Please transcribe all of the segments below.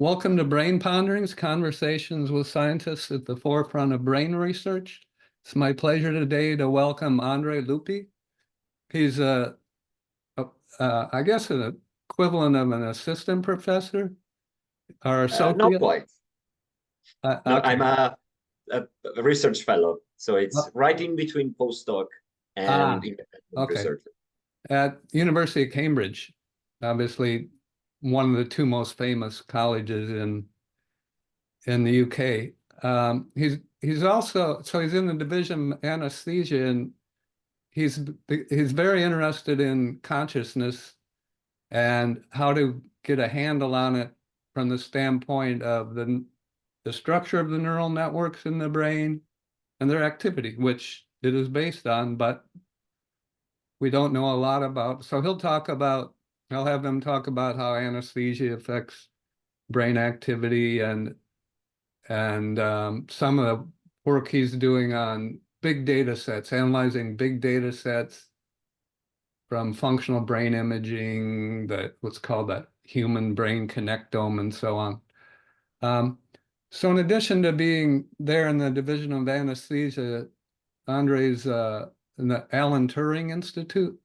Welcome to Brain Ponderings, conversations with scientists at the forefront of brain research. It's my pleasure today to welcome Andrea Luppi. He's I guess, an equivalent of an assistant professor or associate. Not quite. No, Okay. I'm a research fellow, so it's right in between postdoc and independent research. At University of Cambridge, obviously one of the two most famous colleges in the UK. He's also, so he's in the division of anesthesia, and he's very interested in consciousness and how to get a handle on it from the standpoint of the structure of the neural networks in the brain and their activity, which it is based on, but we don't know a lot about. So I'll have him talk about how anesthesia affects brain activity and some of the work he's doing on big data sets, analyzing big data sets from functional brain imaging, what's called that human brain connectome, and so on. So in addition to being there in the division of anesthesia, Andre's in the Alan Turing Institute,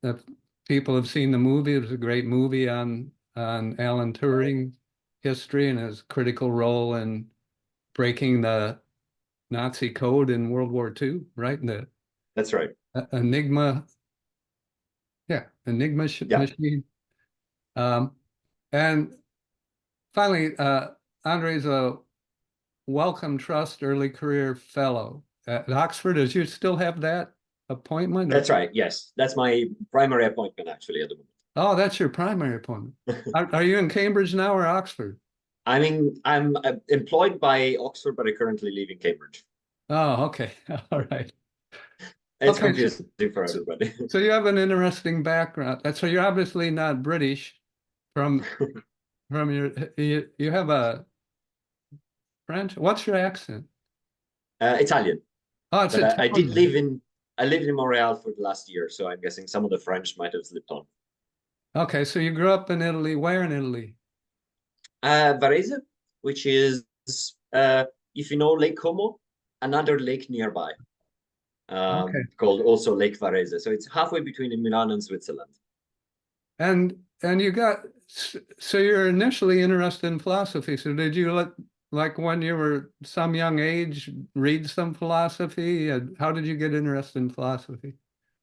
if people have seen the movie, it was a great movie on Alan Turing history and his critical role in breaking the Nazi code in World War II, right? That's right. Enigma machine. And finally, Andre's a Wellcome Trust Early Career Fellow at Oxford. Does you still have that appointment? That's right. Yes, that's my primary appointment actually at the moment. Oh, that's your primary appointment. Are you in Cambridge now or Oxford? I'm employed by Oxford, but I currently live in Cambridge. Oh, okay. All right. It's confusing for everybody. So you have an interesting background. So you're obviously not British from you have a French. What's your accent? Italian. Oh, it's Italian. I lived in Montreal for the last year, so I'm guessing some of the French might have slipped on. Okay, so you grew up in Italy. Where in Italy? Varese, which is if you know Lake Como, another lake nearby. Called also Lake Varese. So it's halfway between Milan and Switzerland. And so you're initially interested in philosophy. So did you like when you were some young age read some philosophy? How did you get interested in philosophy?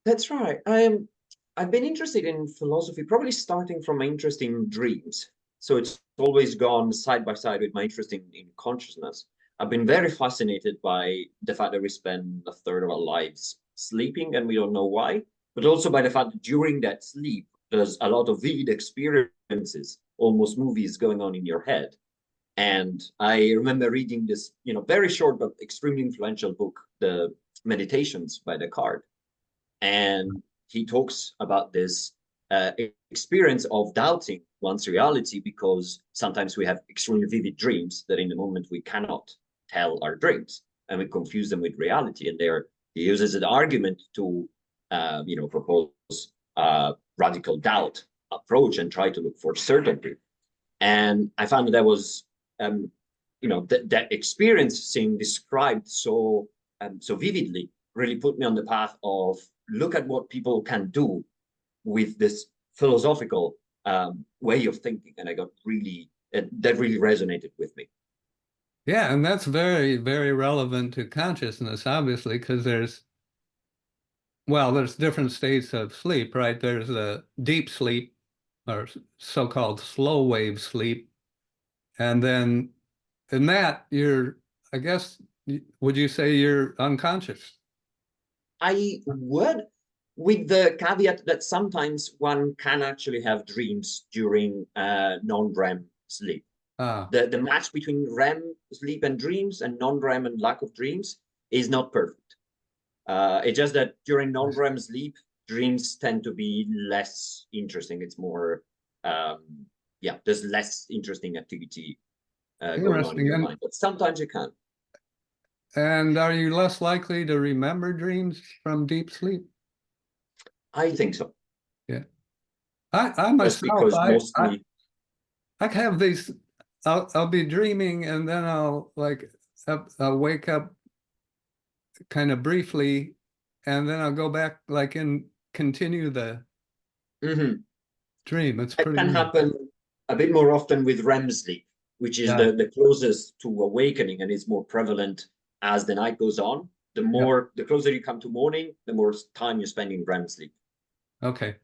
That's right. I've been interested in philosophy probably starting from my interest in dreams. So it's always gone side by side with my interest in consciousness. I've been very fascinated by the fact that we spend a third of our lives sleeping and we don't know why, but also by the fact that during that sleep, there's a lot of vivid experiences, almost movies going on in your head. And I remember reading this, very short but extremely influential book, The Meditations by Descartes. And he talks about this experience of doubting one's reality because sometimes we have extremely vivid dreams that in the moment we cannot tell our dreams and we confuse them with reality. And he uses an argument to, propose a radical doubt approach and try to look for certainty. And I found that was, that experience seeing described so vividly really put me on the path of look at what people can do with this philosophical way of thinking. And I got that really resonated with me. Yeah, and that's very, very relevant to consciousness, obviously, because there's different states of sleep, right? There's a deep sleep or so-called slow wave sleep. And then in that, I guess, would you say you're unconscious? I would, with the caveat that sometimes one can actually have dreams during non-REM sleep. The match between REM sleep and dreams and non-REM and lack of dreams is not perfect. It's just that during non-REM sleep, dreams tend to be less interesting. It's more, there's less interesting activity going on in your mind, but sometimes you can. And are you less likely to remember dreams from deep sleep? I think so. Yeah. I myself, because mostly I have these, I'll be dreaming and then I'll I'll wake up kind of briefly and then I'll go back like and continue the Mhm. dream. It's It pretty can neat. happen a bit more often with REM sleep, which is Yeah, the closest to awakening and is more prevalent as the night goes on. yeah, The closer you come to morning, the more time you spend in REM sleep. okay.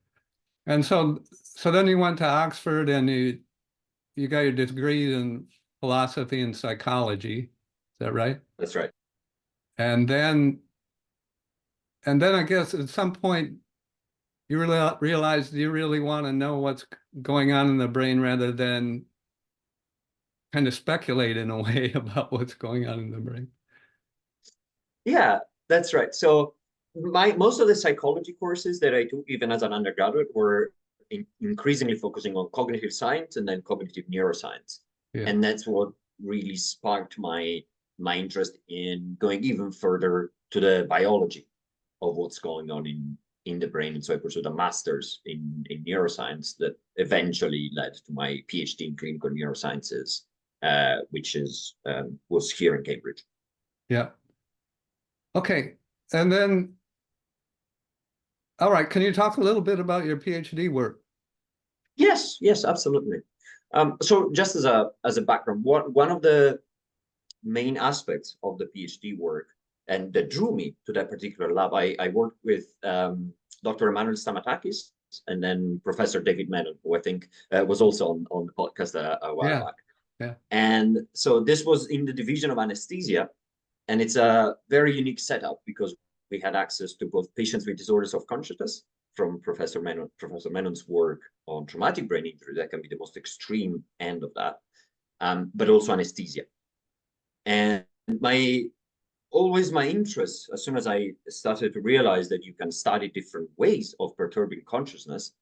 And so then you went to Oxford and you got your degree in philosophy and psychology. Is that right? That's right. And then I guess at some point you really realized you really want to know what's going on in the brain rather than kind of speculate in a way about what's going on in the brain. Yeah, that's right. So most of the psychology courses that I took, even as an undergraduate, were increasingly focusing on cognitive science and then cognitive neuroscience, Yeah. and that's what really sparked my interest in going even further to the biology of what's going on in the brain. And so I pursued a master's in neuroscience that eventually led to my PhD in clinical neurosciences, which was here in Cambridge. Yeah. Okay. And then, all right, can you talk a little bit about your PhD work? Yes, absolutely. So just as a background, one of the main aspects of the PhD work and that drew me to that particular lab, I worked with Dr. Emmanuel Stamatakis and then Professor David Menon, who I think was also on the podcast a while Yeah. back. Yeah. And so this was in the division of anesthesia, and it's a very unique setup because we had access to both patients with disorders of consciousness from Professor Menon's work on traumatic brain injury. That can be the most extreme end of that, but also anesthesia. And my interest, as soon as I started to realize that you can study different ways of perturbing consciousness,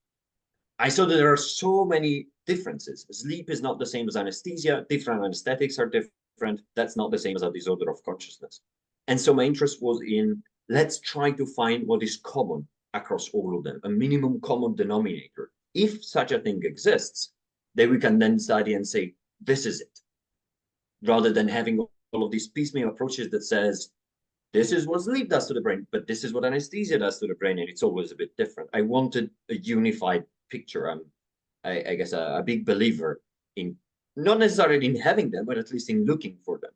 I saw that there are so many differences. Sleep is not the same as anesthesia. Different anesthetics are different. That's not the same as a disorder of consciousness. And so my interest was in, let's try to find what is common across all of them, a minimum common denominator. If such a thing exists, then we can then study and say, this is it, rather than having all of these piecemeal approaches that says, this is what sleep does to the brain, but this is what anesthesia does to the brain, and it's always a bit different. I wanted a unified picture. I guess, a big believer in not necessarily in having them, but at least in looking for them.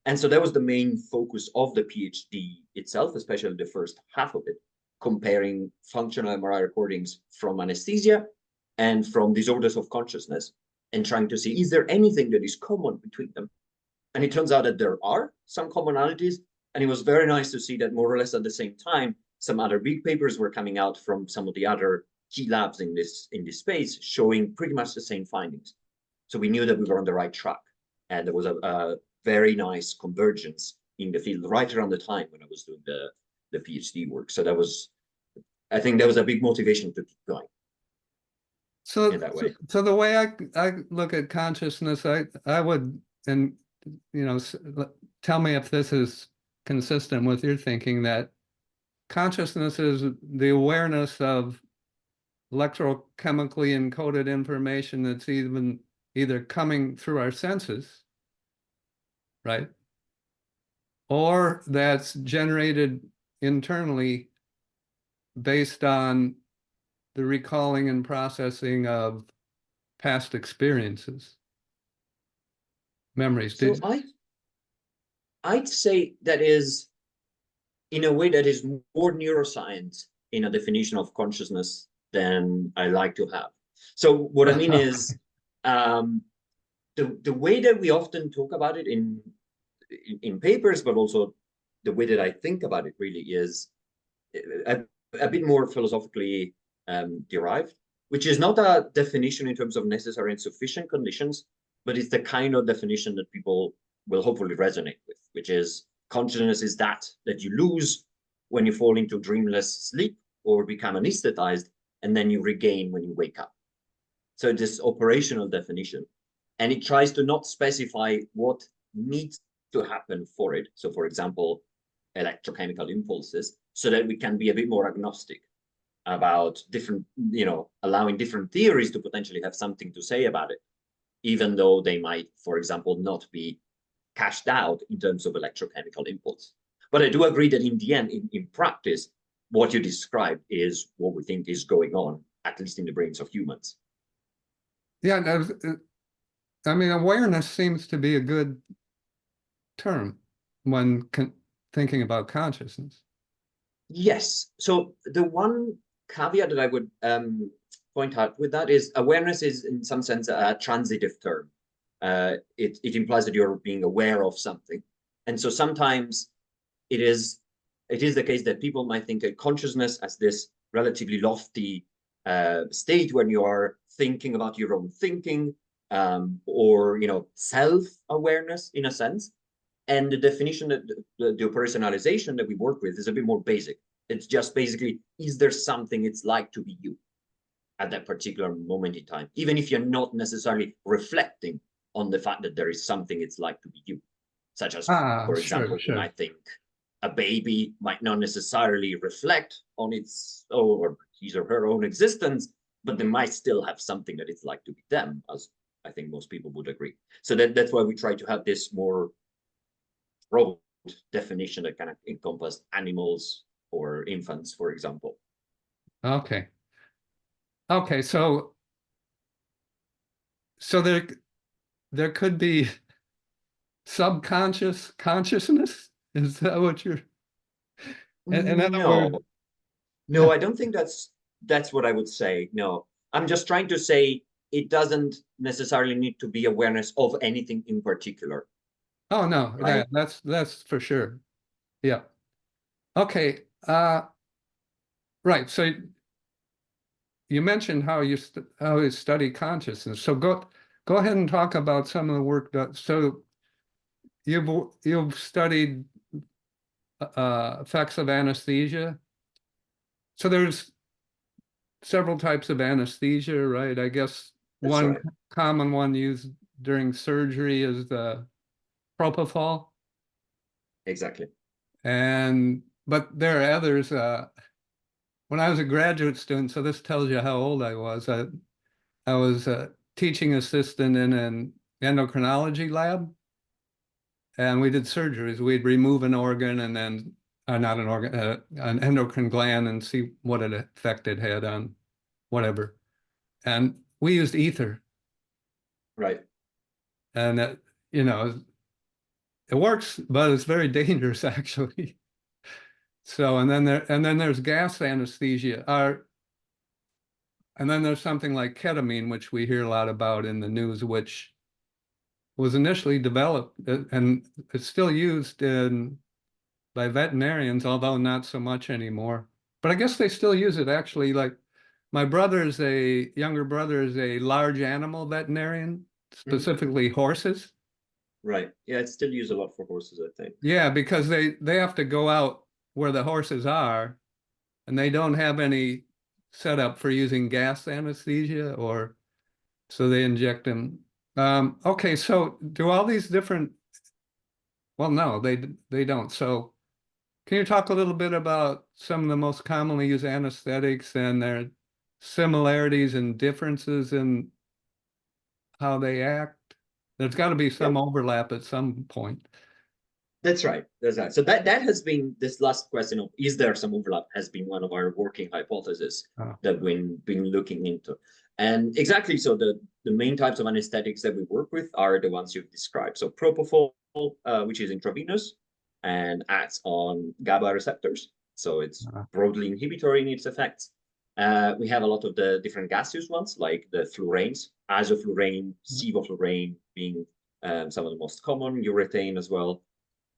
And so that was the main focus of the PhD itself, especially the first half of it, comparing functional MRI recordings from anesthesia and from disorders of consciousness, and trying to see, is there anything that is common between them? And it turns out that there are some commonalities. And it was very nice to see that more or less at the same time, some other big papers were coming out from some of the other key labs in this space, showing pretty much the same findings. So we knew that we were on the right track. And there was a very nice convergence in the field right around the time when I was doing the PhD work. So I think that was a big motivation to keep going in that way. So the way I look at consciousness, I would, and tell me if this is consistent with your thinking, that consciousness is the awareness of electrochemically encoded information that's either coming through our senses, right? Or that's generated internally based on the recalling and processing of past experiences, memories. So I'd say that is, in a way, that is more neuroscience in a definition of consciousness than I like to have. So what I mean is, the way that we often talk about it in papers, but also the way that I think about it really is a bit more philosophically derived, which is not a definition in terms of necessary and sufficient conditions, but it's the kind of definition that people will hopefully resonate with, which is consciousness is that you lose when you fall into dreamless sleep or become anesthetized, and then you regain when you wake up. So this operational definition, and it tries to not specify what needs to happen for it. So for example, electrochemical impulses, so that we can be a bit more agnostic about different, allowing different theories to potentially have something to say about it. even though they might, for example, not be cashed out in terms of electrochemical inputs. But I do agree that in the end, in practice, what you described is what we think is going on, at least in the brains of humans. Yeah, I mean, awareness seems to be a good term when thinking about consciousness. Yes. So the one caveat that I would point out with that is awareness is in some sense a transitive term. It implies that you're being aware of something. And so sometimes it is the case that people might think of consciousness as this relatively lofty state when you are thinking about your own thinking, or self-awareness in a sense. And the definition that the operationalization that we work with is a bit more basic. It's just basically, is there something it's like to be you at that particular moment in time, even if you're not necessarily reflecting on the fact that there is something it's like to be you, such as, for example, you might think a baby might not necessarily reflect on its or his or her own existence, but they might still have something that it's like to be them, as I think most people would agree. So that's why we try to have this more broad definition that kind of encompass animals or infants, for example. Okay. Okay, so there could be subconscious consciousness? Is that what you're in other words? No, I don't think that's what I would say. No, I'm just trying to say it doesn't necessarily need to be awareness of anything in particular. Oh no, Right? that's for sure. Yeah. Okay. Right. So you mentioned how you study consciousness. So go ahead and talk about some of the work that. So you've studied effects of anesthesia. So there's several types of anesthesia, right? I guess That's one right. common one used during surgery is the propofol. Exactly. But there are others. When I was a graduate student, so this tells you how old I was. I was a teaching assistant in an endocrinology lab, and we did surgeries. We'd remove an organ and then, not an organ, an endocrine gland, and see what effect it had on whatever. And we used ether. Right. And it works, but it's very dangerous actually. So, and then there's gas anesthesia. And then there's something like ketamine, which we hear a lot about in the news, which was initially developed and it's still used by veterinarians, although not so much anymore. But I guess they still use it actually. Like my younger brother is a large animal veterinarian, specifically horses. Right. Yeah, it's still used a lot for horses, I think. Yeah, because they have to go out where the horses are, and they don't have any setup for using gas anesthesia, or so they inject them. Okay, so do all these different? Well, no, they don't. So can you talk a little bit about some of the most commonly used anesthetics and their similarities and differences in how they act? There's got to be some overlap at some point. That's right. That's right. So that has been this last question of is there some overlap has been one of our working hypotheses that we've been looking into. And exactly, so the main types of anesthetics that we work with are the ones you've described. So propofol, which is intravenous and acts on GABA receptors. So it's broadly inhibitory in its effects. We have a lot of the different gaseous ones, like the fluorines, isoflurane, sevoflurane being some of the most common, urethane as well.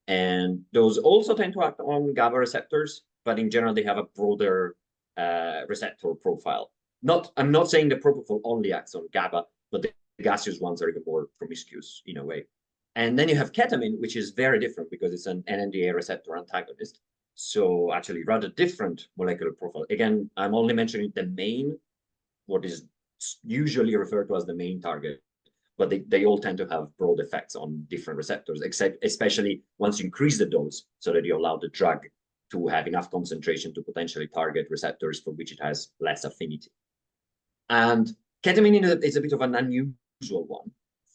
And those also tend to act on GABA receptors, but in general, they have a broader receptor profile. I'm not saying the propofol only acts on GABA, but the gaseous ones are even more promiscuous in a way. And then you have ketamine, which is very different because it's an NMDA receptor antagonist. So actually rather different molecular profile. Again, I'm only mentioning the main, what is usually referred to as the main target, but they all tend to have broad effects on different receptors, except especially once you increase the dose so that you allow the drug to have enough concentration to potentially target receptors for which it has less affinity. And ketamine is a bit of an unusual one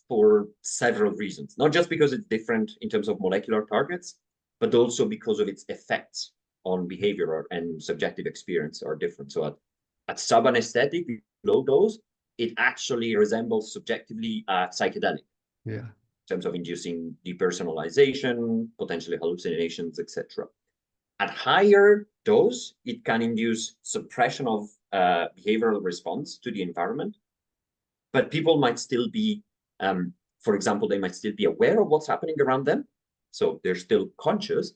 for several reasons, not just because it's different in terms of molecular targets, but also because of its effects on behavior and subjective experience are different. So at sub-anesthetic, low dose, it actually resembles subjectively a psychedelic. Yeah. In terms of inducing depersonalization, potentially hallucinations, etc. At higher dose, it can induce suppression of behavioral response to the environment, but people might still be, for example, they might still be aware of what's happening around them. So they're still conscious,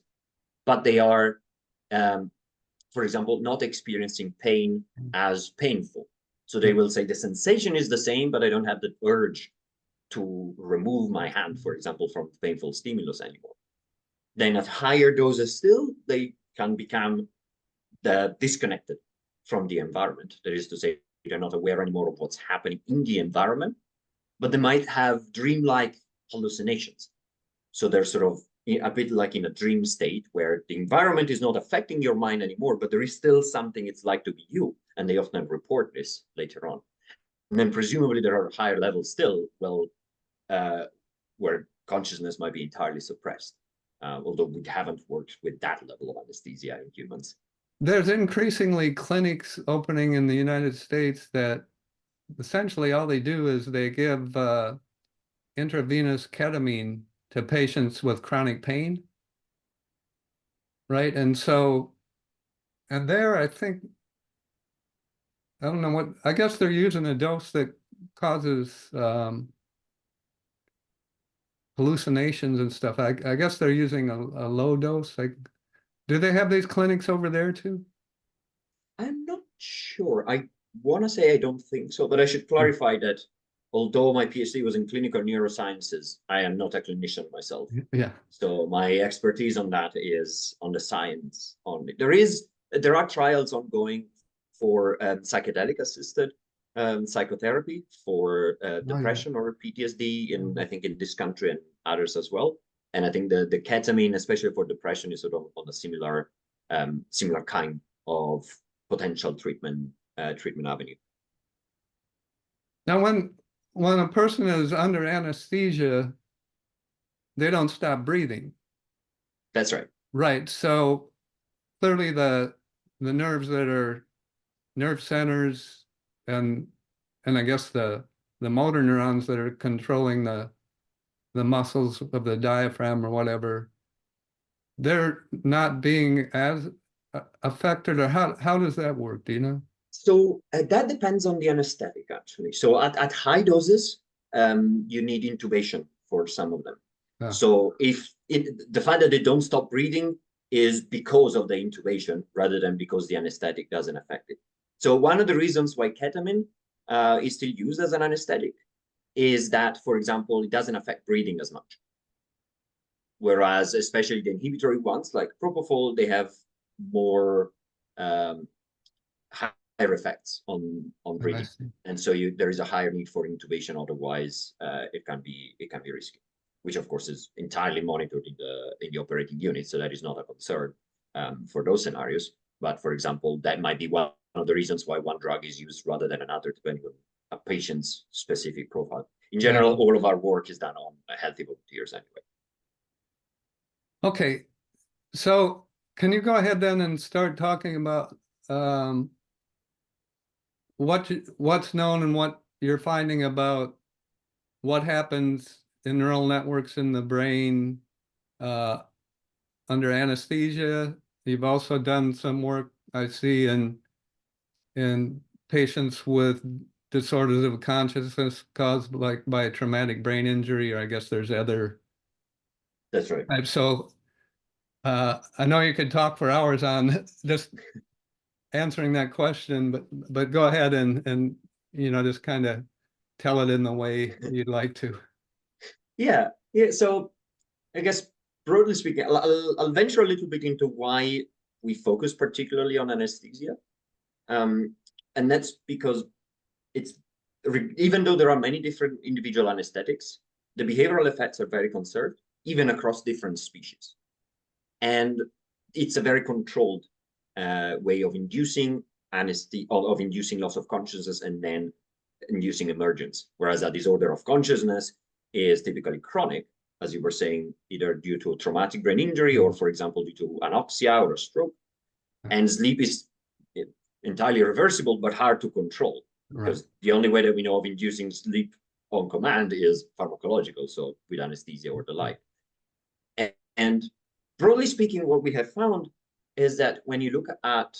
but they are, for example, not experiencing pain as painful. So they will say the sensation is the same, but I don't have the urge to remove my hand, for example, from painful stimulus anymore. Then at higher doses still, they can become disconnected from the environment. That is to say, they're not aware anymore of what's happening in the environment, but they might have dreamlike hallucinations. So they're sort of a bit like in a dream state where the environment is not affecting your mind anymore, but there is still something it's like to be you. And they often report this later on. And then presumably there are higher levels still, well, where consciousness might be entirely suppressed, although we haven't worked with that level of anesthesia in humans. There's increasingly clinics opening in the United States that essentially all they do is they give intravenous ketamine to patients with chronic pain, right? And so, and there, I think, I don't know what, I guess they're using a dose that causes hallucinations and stuff. I guess they're using a low dose. Like, do they have these clinics over there too? I'm not sure. I want to say I don't think so, but I should clarify that although my PhD was in clinical neurosciences, I am not a clinician myself. Yeah. So my expertise on that is on the science only. There are trials ongoing for psychedelic assisted psychotherapy for depression or PTSD in, I think, in this country and others as well. And I think the ketamine, especially for depression, is sort of on a similar kind of potential treatment avenue. Now, when a person is under anesthesia, they don't stop breathing. That's right. Right. So clearly the nerves that are nerve centers and I guess the motor neurons that are controlling the muscles of the diaphragm or whatever, they're not being as affected, or how does that work? Do you know? So that depends on the anesthetic, actually. So at high doses, you need intubation for some of them. Yeah. So the fact that they don't stop breathing is because of the intubation rather than because the anesthetic doesn't affect it. So one of the reasons why ketamine is still used as an anesthetic is that, for example, it doesn't affect breathing as much. Whereas, especially the inhibitory ones like propofol, they have more higher effects on breathing, and so there is a higher need for intubation. Otherwise, it can be risky, which of course is entirely monitored in the operating unit, so that is not a concern for those scenarios. But for example, that might be one of the reasons why one drug is used rather than another, depending on a patient's specific profile. In general, all of our work is done on healthy volunteers anyway. Okay, so can you go ahead then and start talking about what's known and what you're finding about what happens in neural networks in the brain under anesthesia? You've also done some work, I see, in patients with disorders of consciousness caused by a traumatic brain injury, or I guess there's other. That's right. So I know you could talk for hours on just answering that question, but go ahead and just kind of tell it in the way you'd like to. Yeah. So I guess broadly speaking, I'll venture a little bit into why we focus particularly on anesthesia, and that's because even though there are many different individual anesthetics, the behavioral effects are very conserved, even across different species. And it's a very controlled way of inducing anesthesia, of inducing loss of consciousness and then inducing emergence. Whereas a disorder of consciousness, is typically chronic, as you were saying, either due to a traumatic brain injury or, for example, due to anoxia or a stroke. And sleep is entirely reversible, but hard to control, because the only way that we know of inducing sleep on command is pharmacological, so with anesthesia or the like. And broadly speaking, what we have found is that when you look at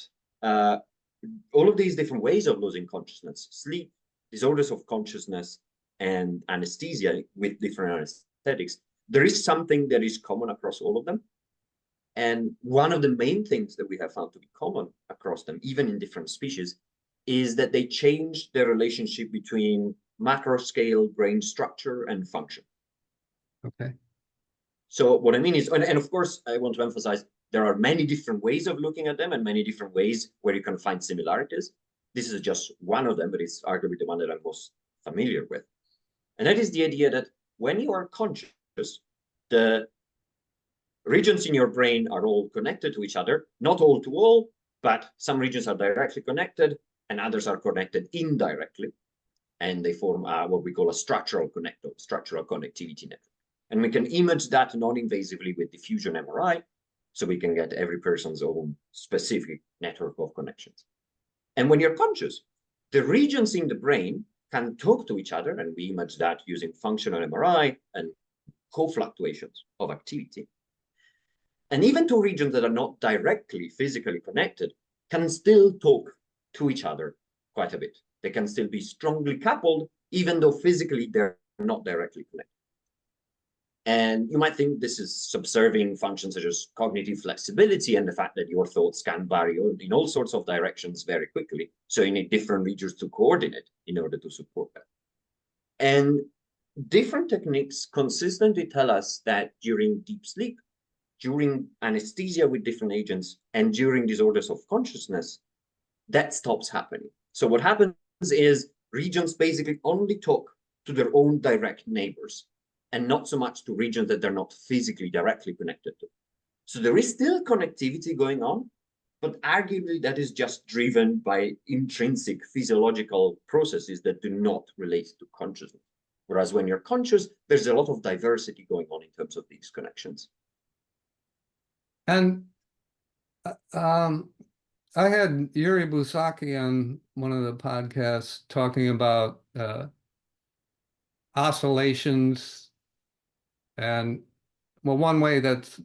all of these different ways of losing consciousness, sleep, disorders of consciousness, and anesthesia with different anesthetics, there is something that is common across all of them. And one of the main things that we have found to be common across them, even in different species, is that they change the relationship between macro scale brain structure and function. Okay. So what I mean is, and of course, I want to emphasize, there are many different ways of looking at them and many different ways where you can find similarities. This is just one of them, but it's arguably the one that I'm most familiar with. And that is the idea that when you are conscious, the regions in your brain are all connected to each other, not all to all, but some regions are directly connected and others are connected indirectly. And they form what we call a structural connectome, structural connectivity network. And we can image that non-invasively with diffusion MRI, so we can get every person's own specific network of connections. And when you're conscious, the regions in the brain can talk to each other, and we image that using functional MRI and co-fluctuations of activity. And even two regions that are not directly physically connected can still talk to each other quite a bit. They can still be strongly coupled, even though physically they're not directly connected. And you might think this is subserving functions such as cognitive flexibility and the fact that your thoughts can vary in all sorts of directions very quickly. So you need different regions to coordinate in order to support that. And different techniques consistently tell us that during deep sleep, during anesthesia with different agents, and during disorders of consciousness, that stops happening. So what happens is regions basically only talk to their own direct neighbors, and not so much to regions that they're not physically directly connected to. So there is still connectivity going on, but arguably that is just driven by intrinsic physiological processes that do not relate to consciousness. Whereas when you're conscious, there's a lot of diversity going on in terms of these connections. And I had Yuri Busaki on one of the podcasts talking about oscillations, and well, one way that's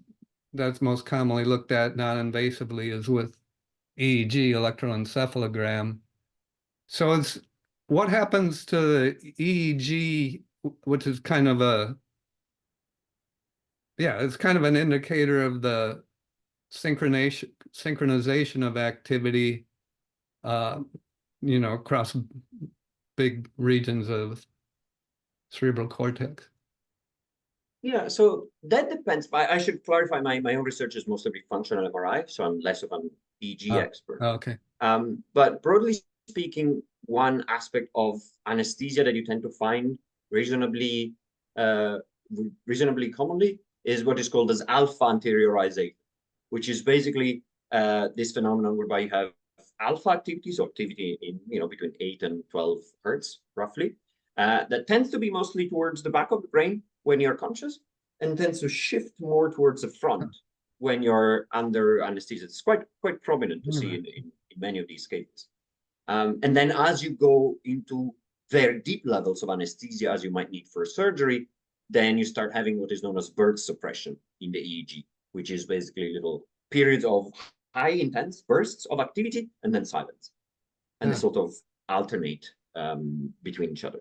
most commonly looked at non-invasively is with EEG, electroencephalogram. So it's what happens to the EEG, which is kind of it's kind of an indicator of the synchronization of activity, across big regions of cerebral cortex. Yeah, so that depends. I should clarify my own research is mostly functional MRI, so I'm less of an EEG expert. Okay. But broadly speaking, one aspect of anesthesia that you tend to find reasonably commonly is what is called as alpha anteriorization, which is basically this phenomenon whereby you have alpha activity, so activity in between 8 and 12 hertz roughly, that tends to be mostly towards the back of the brain when you're conscious, and tends to shift more towards the front when you're under anesthesia. It's quite prominent to see in many of these cases. And then as you go into very deep levels of anesthesia, as you might need for surgery, then you start having what is known as burst suppression in the EEG, which is basically little periods of high intense bursts of activity and then silence. And they sort of alternate between each other.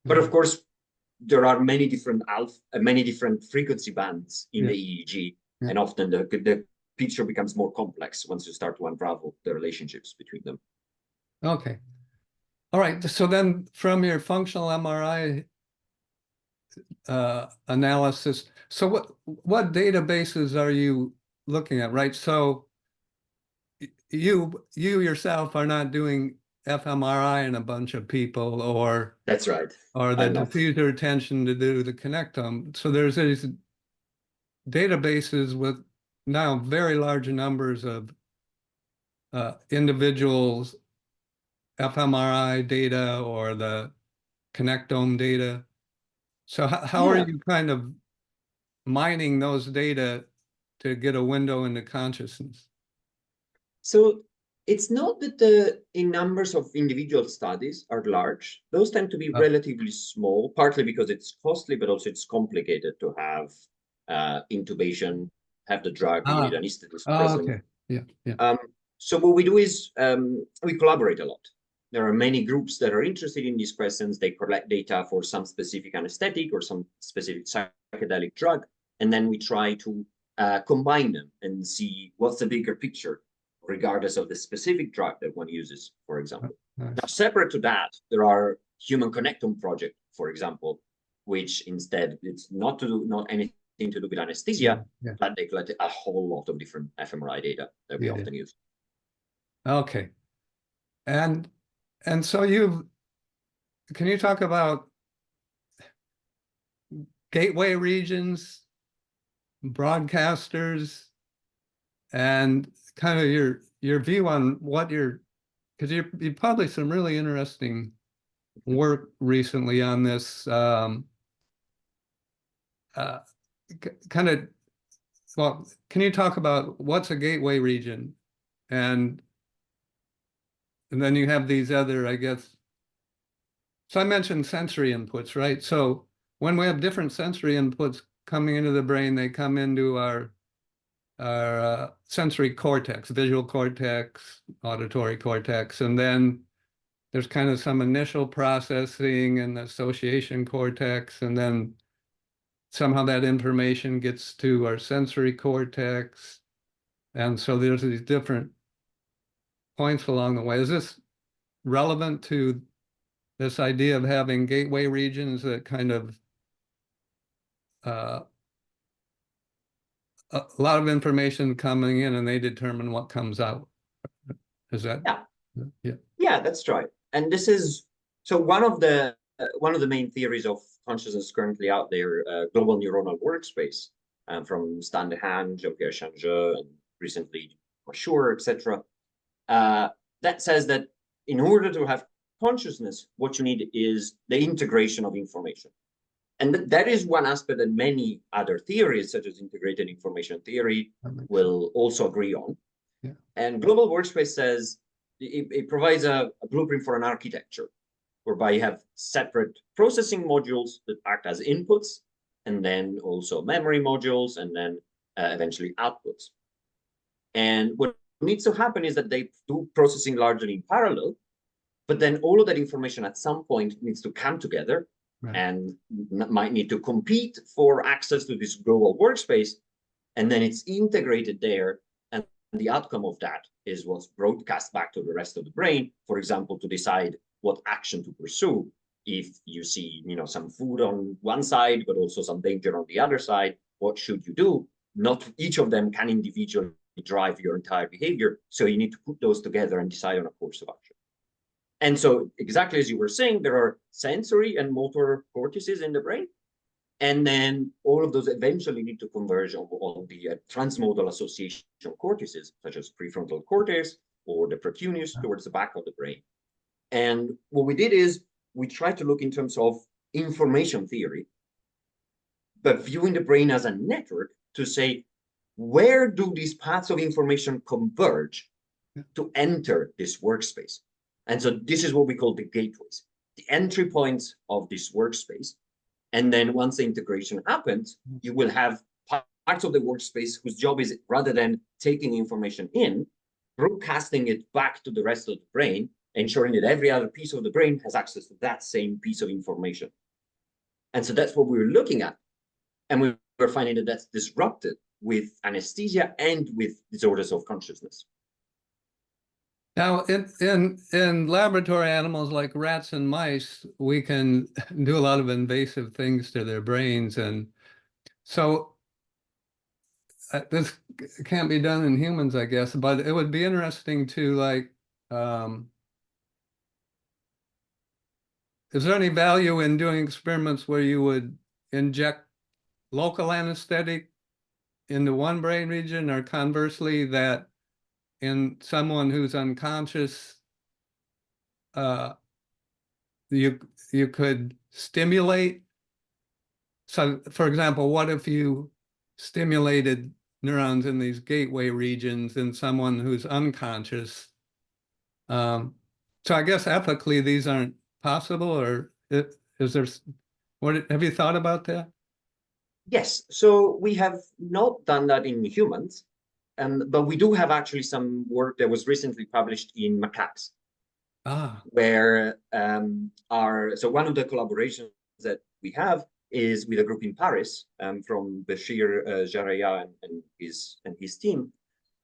But of course, there are many different frequency bands in the EEG, and often the picture becomes more complex once you start to unravel the relationships between them. Okay. All right. So then from your functional MRI analysis, so what databases are you looking at, right? So you yourself are not doing fMRI in a bunch of people, or that's right, or the diffuser attention to do the connectome. So there's these databases with now very large numbers of individuals fMRI data or the connectome data. So how are Yeah. you kind of mining those data to get a window into consciousness? So it's not that the in numbers of individual studies are large. Those tend to be Oh, relatively small, partly because it's costly, but also it's complicated to have intubation, have the drug, you need ah, anesthetics oh, present. okay. Yeah, yeah, Um, so what we do is we collaborate a lot. There are many groups that are interested in these questions. They collect data for some specific anesthetic or some specific psychedelic drug, and then we try to combine them and see what's the bigger picture, regardless of the specific drug that one uses, for example. Now, nice. separate to that, there are human connectome project, for example, which instead it's not anything to do with Yeah, anesthesia, yeah, but they collect a whole lot of different fMRI data that we yeah, yeah. often use. Okay. And so can you talk about gateway regions, broadcasters, and kind of your view on what because you published some really interesting work recently on this uh, kind of, well, can you talk about what's a gateway region? And then you have these other, I guess, so I mentioned sensory inputs, right? So when we have different sensory inputs coming into the brain, they come into our sensory cortex, visual cortex, auditory cortex, and then there's kind of some initial processing and association cortex, and then somehow that information gets to our sensory cortex. And so there's these different points along the way. Is this relevant to this idea of having gateway regions that kind of uh, a lot of information coming in and they determine what comes out? Is that? Yeah, Yeah. yeah, that's right. And this is so one of the main theories of consciousness currently out there, global neuronal workspace, from Stan Dehaene, Jean-Pierre Changeux, and recently Mashur, etc. That says that in order to have consciousness, what you need is the integration of information. And that is one aspect that many other theories, such as integrated information theory, will also agree on. Yeah. And global workspace says it provides a blueprint for an architecture whereby you have separate processing modules that act as inputs, and then also memory modules, and then eventually outputs. And what needs to happen is that they do processing largely in parallel, but then all of that information at some point needs to come together, Right. and might need to compete for access to this global workspace. And then it's integrated there. And the outcome of that is what's broadcast back to the rest of the brain, for example, to decide what action to pursue. If you see, some food on one side, but also some danger on the other side, what should you do? Not each of them can individually drive your entire behavior. So you need to put those together and decide on a course of action. And so exactly as you were saying, there are sensory and motor cortices in the brain. And then all of those eventually need to converge on the transmodal association cortices, such as prefrontal cortex or the precuneus towards the back of the brain. And what we did is we tried to look in terms of information theory, but viewing the brain as a network to say, where do these paths of information converge to enter this workspace? And so this is what we call the gateways, the entry points of this workspace. And then once the integration happens, you will have parts of the workspace whose job is, rather than taking information in, broadcasting it back to the rest of the brain, ensuring that every other piece of the brain has access to that same piece of information. And so that's what we were looking at. And we were finding that that's disrupted with anesthesia and with disorders of consciousness. Now, in laboratory animals like rats and mice, we can do a lot of invasive things to their brains, and so this can't be done in humans, I guess. But it would be interesting to is there any value in doing experiments where you would inject local anesthetic into one brain region, or conversely, that in someone who's unconscious, you could stimulate so for example, what if you stimulated neurons in these gateway regions in someone who's unconscious? So I guess ethically these aren't possible, or is there, what, have you thought about that? Yes, so we have not done that in humans, but we do have actually some work that was recently published in macaques, Ah, where so one of the collaborations that we have is with a group in Paris from Bashir Jaraya and his team.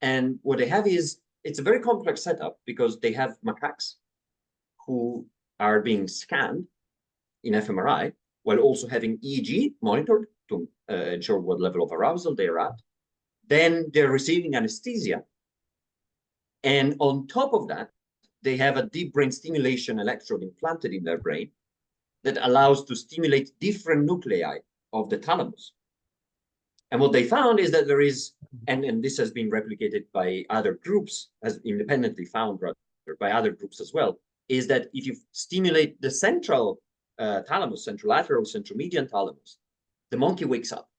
And what they have is, it's a very complex setup because they have macaques who are being scanned in fMRI while also having EEG monitored to ensure what level of arousal they're at. Then they're receiving anesthesia. And on top of that, they have a deep brain stimulation electrode implanted in their brain that allows to stimulate different nuclei of the thalamus. And what they found is that there is, and this has been replicated by other groups, as independently found rather by other groups as well, is that if you stimulate the central thalamus, centrolateral, centromedian thalamus, the monkey wakes up.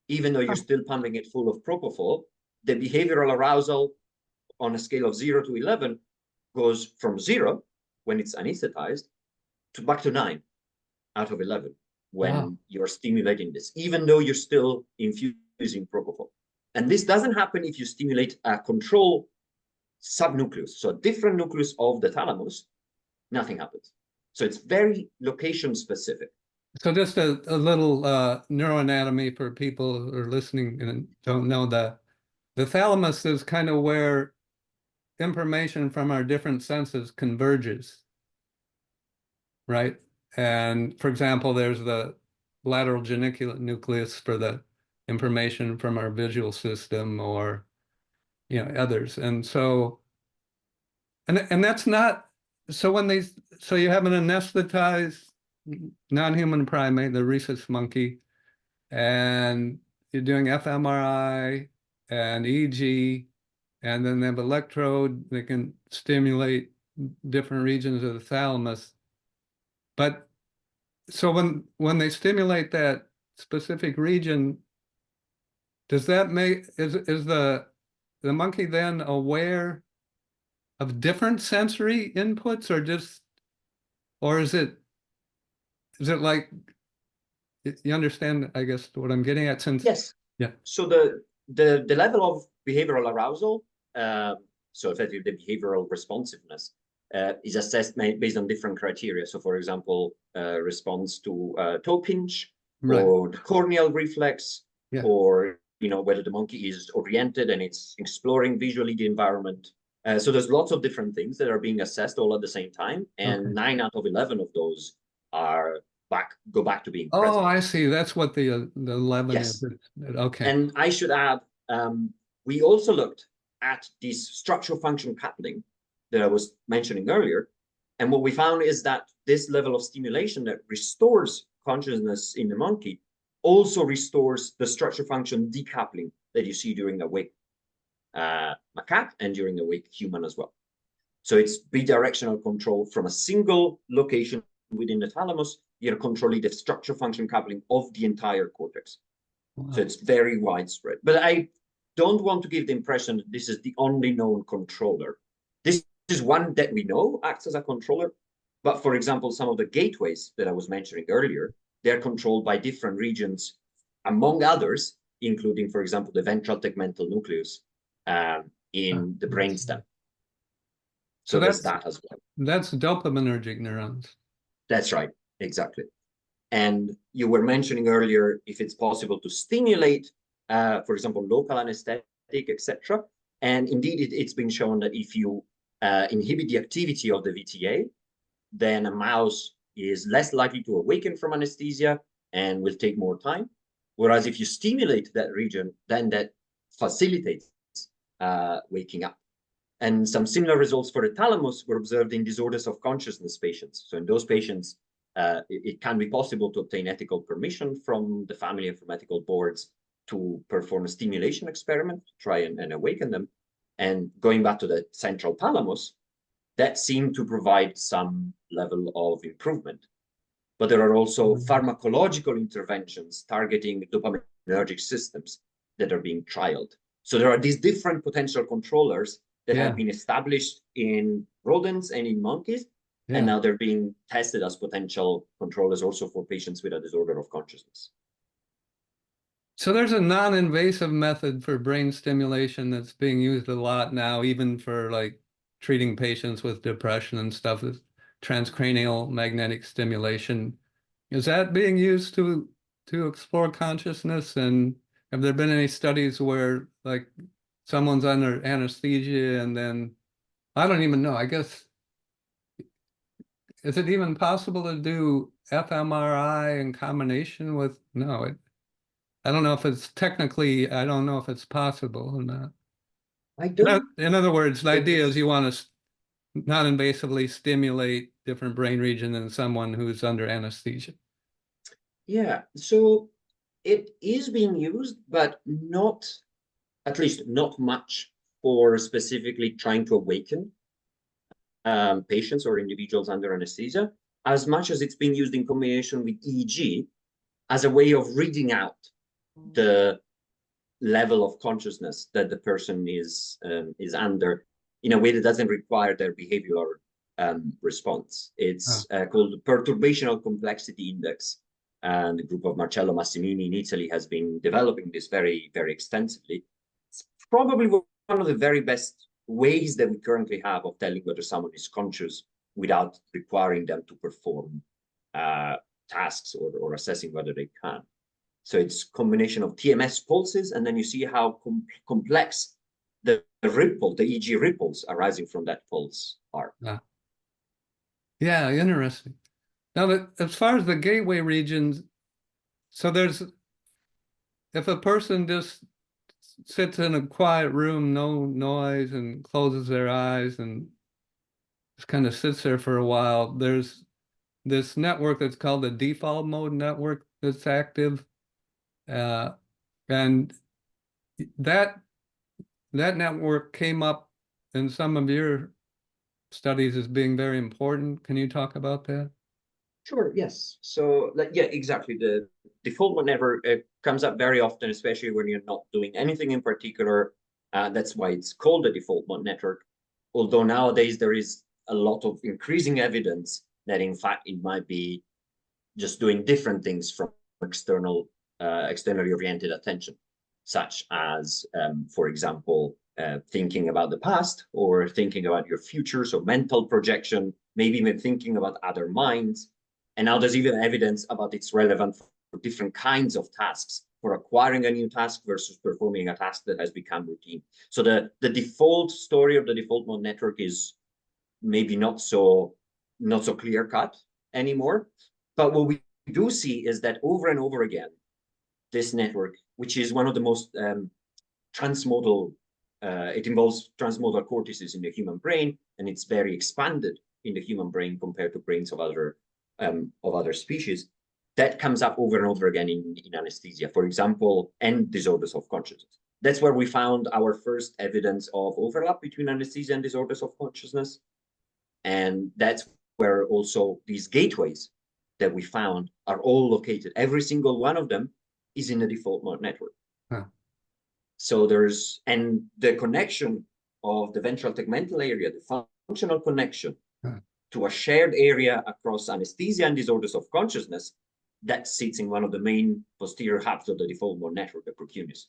Even though you're still pumping it full of propofol, the behavioral arousal on a scale of 0 to 11 goes from 0 when it's anesthetized to back to 9 out of 11 when wow. you're stimulating this, even though you're still infusing propofol. And this doesn't happen if you stimulate a control subnucleus, so a different nucleus of the thalamus, nothing happens. So it's very location specific. So just a little neuroanatomy for people who are listening and don't know, the thalamus is kind of where information from our different senses converges, right? And for example, there's the lateral geniculate nucleus for the information from our visual system, or others. And so, and that's not, so when they, so you have an anesthetized non-human primate, the rhesus monkey, and you're doing fMRI and EEG, and then they have electrode that can stimulate different regions of the thalamus. But so when they stimulate that specific region, does that make, is the monkey then aware of different sensory inputs, or just, or is it like, you understand, I guess, what I'm getting at, since, Yes. yeah. So the level of behavioral arousal, so effectively the behavioral responsiveness, is assessed based on different criteria. So, for example, response to toe pinch, Right. or the corneal reflex, Yeah. or whether the monkey is oriented and it's exploring visually the environment. So there's lots of different things that are being assessed all at the same time, and Okay. 9 out of 11 of those are go back to being Oh, present. I see. That's what the 11 Yes. is. Okay. And I should add, we also looked at this structural function coupling that I was mentioning earlier. And what we found is that this level of stimulation that restores consciousness in the monkey also restores the structure function decoupling that you see during awake macaque and during awake human as well. So it's bidirectional control from a single location within the thalamus. You're controlling the structure function coupling of the entire cortex. Wow. So it's very widespread. But I don't want to give the impression that this is the only known controller. This is one that we know acts as a controller. But for example, some of the gateways that I was mentioning earlier, they're controlled by different regions, among others, including, for example, the ventral tegmental nucleus in the brainstem. So there's that as well. That's dopaminergic neurons. That's right, exactly. And you were mentioning earlier if it's possible to stimulate, for example, local anesthetic, etc. And indeed, it's been shown that if you inhibit the activity of the VTA, then a mouse is less likely to awaken from anesthesia and will take more time. Whereas if you stimulate that region, then that facilitates waking up. And some similar results for the thalamus were observed in disorders of consciousness patients. So in those patients, it can be possible to obtain ethical permission from the family and from ethical boards to perform a stimulation experiment, try and awaken them. And going back to the central thalamus, that seemed to provide some level of improvement. but there are also pharmacological interventions targeting dopaminergic systems that are being trialed. So there are these different potential controllers that have been established in rodents and in monkeys, and now they're being tested as potential controllers also for patients with a disorder of consciousness. So there's a non-invasive method for brain stimulation that's being used a lot now, even for like treating patients with depression and stuff, is transcranial magnetic stimulation. Is that being used to explore consciousness? And have there been any studies where like someone's under anesthesia and then, I don't even know, I guess, is it even possible to do fMRI in combination with, no, I don't know if it's technically, I don't know if it's possible or not. I don't. In other words, the idea is you want to non-invasively stimulate different brain region in someone who's under anesthesia. Yeah, so it is being used, but not, at least not much, for specifically trying to awaken patients or individuals under anesthesia, as much as it's being used in combination with EEG as a way of reading out the level of consciousness that the person is under in a way that doesn't require their behavioral response. It's called the perturbational complexity index. And the group of Marcello Massimini in Italy has been developing this very, very extensively. It's probably one of the very best ways that we currently have of telling whether someone is conscious without requiring them to perform tasks or assessing whether they can. So it's a combination of TMS pulses, and then you see how complex the ripple, the EEG ripples arising from that pulse are. Yeah, interesting. Now, as far as the gateway regions, so if a person just sits in a quiet room, no noise, and closes their eyes and just kind of sits there for a while, there's this network that's called the default mode network that's active. And that network came up in some of your studies as being very important. Can you talk about that? Sure, yes. So, yeah, exactly. The default mode network comes up very often, especially when you're not doing anything in particular. That's why it's called the default mode network. Although nowadays there is a lot of increasing evidence that, in fact, it might be just doing different things from externally oriented attention, such as, for example, thinking about the past or thinking about your future, so mental projection, maybe even thinking about other minds. And now there's even evidence about its relevance for different kinds of tasks, for acquiring a new task versus performing a task that has become routine. So the default story of the default mode network is maybe not so clear cut anymore. But what we do see is that over and over again, this network, which is one of the most transmodal, it involves transmodal cortices in the human brain, and it's very expanded in the human brain compared to brains of other species. That comes up over and over again in anesthesia, for example, and disorders of consciousness. That's where we found our first evidence of overlap between anesthesia and disorders of consciousness. And that's where also these gateways that we found are all located. Every single one of them is in the default mode network. So and the connection of the ventral tegmental area, the functional connection to a shared area across anesthesia and disorders of consciousness, that sits in one of the main posterior hubs of the default mode network, the precuneus.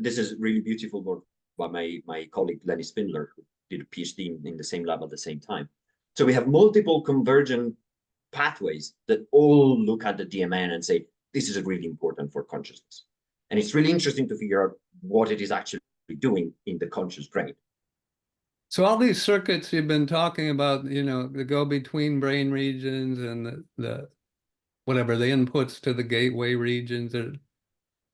This is really beautiful work by my colleague Lenny Spindler, who did a PhD in the same lab at the same time. So we have multiple convergent pathways that all look at the DMN and say, this is really important for consciousness. And it's really interesting to figure out what it is actually doing in the conscious brain. So all these circuits you've been talking about, the go between brain regions and the whatever, the inputs to the gateway regions,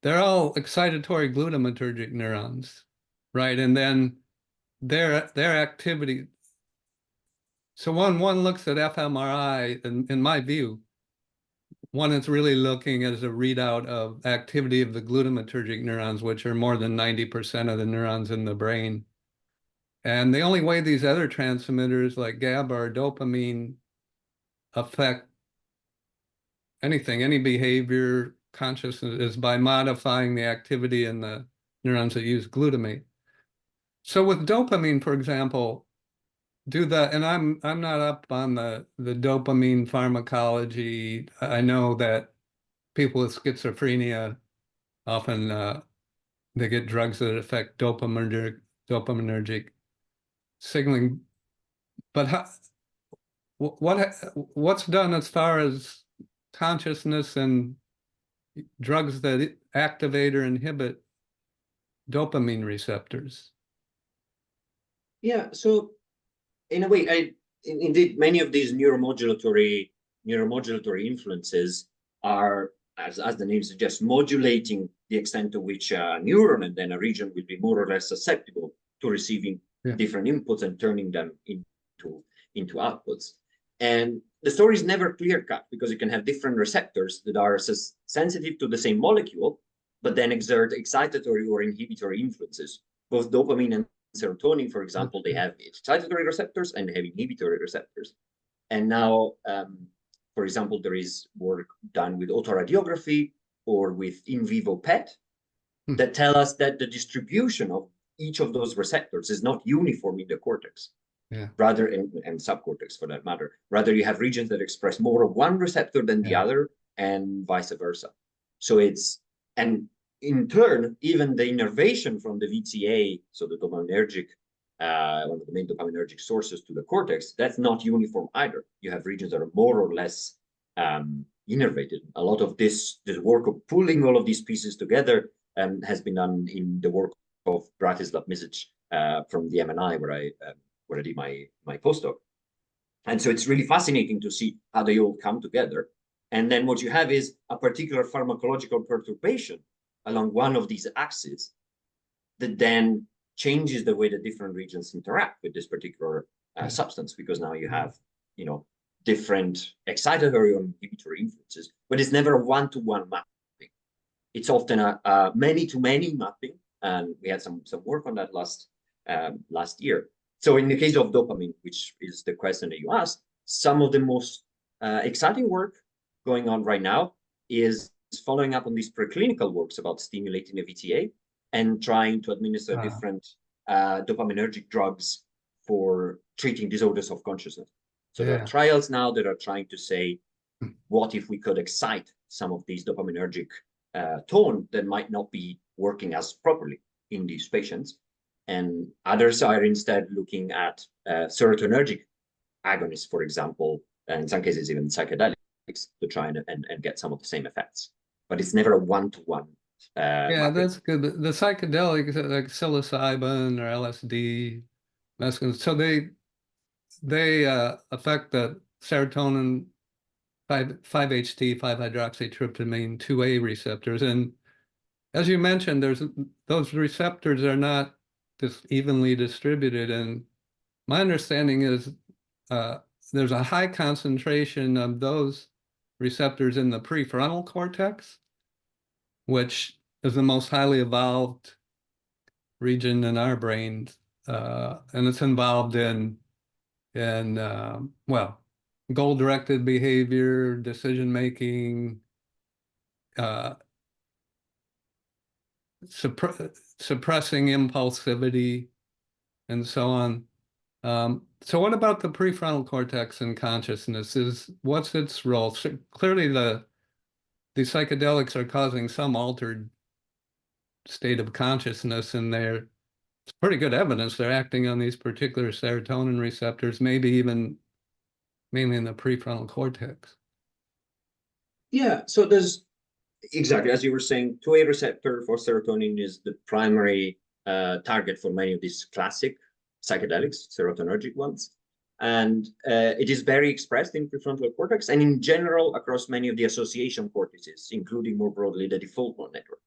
they're all excitatory glutamatergic neurons, right? And then their activity. So one looks at fMRI, in my view, one is really looking as a readout of activity of the glutamatergic neurons, which are more than 90% of the neurons in the brain. And the only way these other transmitters like GABA or dopamine affect anything, any behavior, consciousness, is by modifying the activity in the neurons that use glutamate. So with dopamine, for example, and I'm not up on the dopamine pharmacology. I know that people with schizophrenia often they get drugs that affect dopaminergic signaling. But what's done as far as consciousness and drugs that activate or inhibit dopamine receptors? Yeah, so in a way, indeed, many of these neuromodulatory influences are, as the name suggests, modulating the extent to which a neuron and then a region will be more or less susceptible to receiving different inputs and turning them into outputs. And the story is never clear-cut because you can have different receptors that are sensitive to the same molecule, but then exert excitatory or inhibitory influences. Both dopamine and serotonin, for example, they have excitatory receptors and they have inhibitory receptors. And now, for example, there is work done with autoradiography or with in vivo PET that tell us that the distribution of each of those receptors is not uniform in the cortex. Rather, and subcortex for that matter. Rather, you have regions that express more of one receptor than the other, and vice versa. So and in turn, even the innervation from the VTA, so the dopaminergic, one of the main dopaminergic sources to the cortex, that's not uniform either. You have regions that are more or less innervated. A lot of this work of pulling all of these pieces together has been done in the work of Bratislav Misic from the MNI, where I did my postdoc. And so it's really fascinating to see how they all come together. And then what you have is a particular pharmacological perturbation along one of these axes that then changes the way that different regions interact with this particular substance, because now you have, different excitatory or inhibitory influences, but it's never a one-to-one mapping. It's often a many-to-many mapping, and we had some work on that last year. So in the case of dopamine, which is the question that you asked, some of the most exciting work going on right now is following up on these preclinical works about stimulating the VTA and trying to administer different dopaminergic drugs for treating disorders of consciousness. So there are trials now that are trying to say, what if we could excite some of these dopaminergic tone that might not be working as properly in these patients? And others are instead looking at serotonergic agonists, for example, and in some cases even psychedelics, to try and get some of the same effects. But it's never a one-to-one. That's good. The psychedelics like psilocybin or LSD, mescaline, so they affect the serotonin 5-HT, 5-hydroxytryptamine 2A receptors. And as you mentioned, those receptors are not just evenly distributed. And my understanding is there's a high concentration of those receptors in the prefrontal cortex, which is the most highly evolved region in our brains, and it's involved in goal-directed behavior, decision-making, suppressing impulsivity, and so on. So what about the prefrontal cortex and consciousness? What's its role? So clearly the psychedelics are causing some altered state of consciousness, and it's pretty good evidence they're acting on these particular serotonin receptors, maybe even mainly in the prefrontal cortex. Yeah, so there's exactly, as you were saying, 2A receptor for serotonin is the primary target for many of these classic psychedelics, serotonergic ones. And it is very expressed in prefrontal cortex and in general across many of the association cortices, including more broadly the default mode network.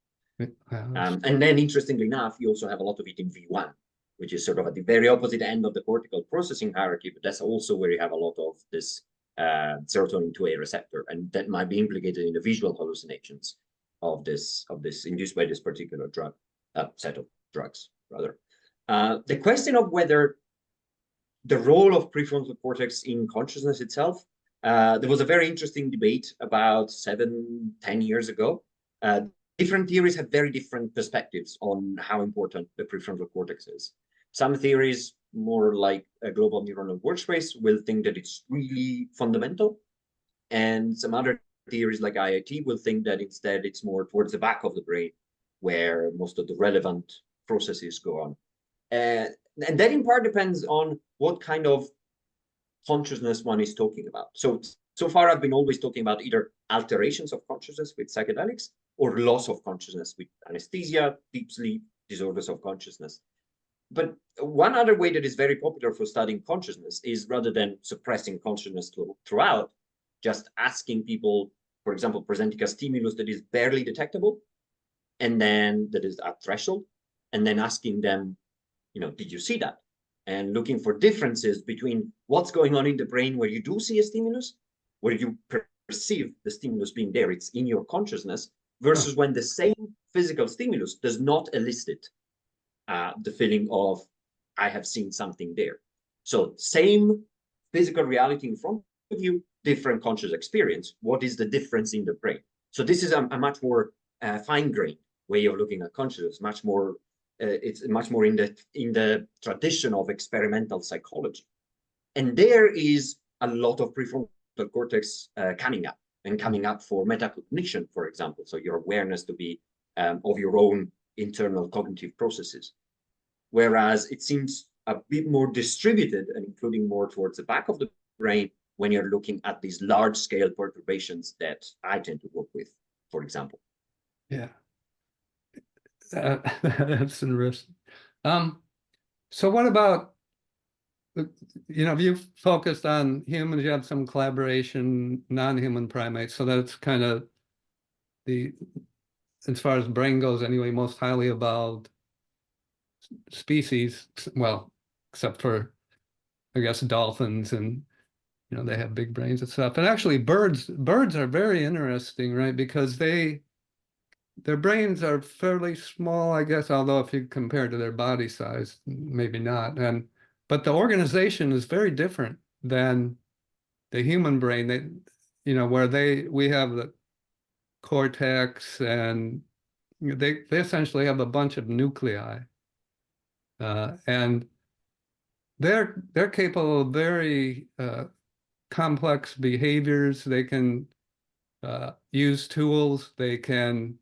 And then interestingly enough, you also have a lot of it in V1, which is sort of at the very opposite end of the cortical processing hierarchy, but that's also where you have a lot of this serotonin 2A receptor, and that might be implicated in the visual hallucinations of this induced by this particular drug, set of drugs, rather. The question of whether the role of prefrontal cortex in consciousness itself, There was a very interesting debate about 10 years ago. Different theories have very different perspectives on how important the prefrontal cortex is. Some theories, more like a global neuronal workspace, will think that it's really fundamental. And some other theories like IIT will think that instead it's more towards the back of the brain where most of the relevant processes go on. And that in part depends on what kind of consciousness one is talking about. So far, I've been always talking about either alterations of consciousness with psychedelics or loss of consciousness with anesthesia, deep sleep, disorders of consciousness. But one other way that is very popular for studying consciousness is rather than suppressing consciousness throughout, just asking people, for example, presenting a stimulus that is barely detectable, and then that is at threshold, and then asking them, did you see that? And looking for differences between what's going on in the brain where you do see a stimulus, where you perceive the stimulus being there, it's in your consciousness, versus when the same physical stimulus does not elicit the feeling of, I have seen something there. So same physical reality in front of you, different conscious experience. What is the difference in the brain? So this is a much more fine-grained way of looking at consciousness, much more it's much more in the tradition of experimental psychology. And there is a lot of prefrontal cortex coming up for metacognition, for example. So your awareness to be of your own internal cognitive processes. Whereas it seems a bit more distributed and including more towards the back of the brain when you're looking at these large scale perturbations that I tend to work with, for example. Yeah. That's interesting. So what about, you focused on humans, you have some collaboration, non-human primates, so that's kind of as far as brain goes anyway, most highly evolved species, well, except for, I guess, dolphins, and, they have big brains and stuff. And actually birds are very interesting, right? Because their brains are fairly small, I guess, although if you compare to their body size, maybe not. But the organization is very different than the human brain. Where we have the cortex, and they essentially have a bunch of nuclei, and they're capable of very complex behaviors. They can use tools. They can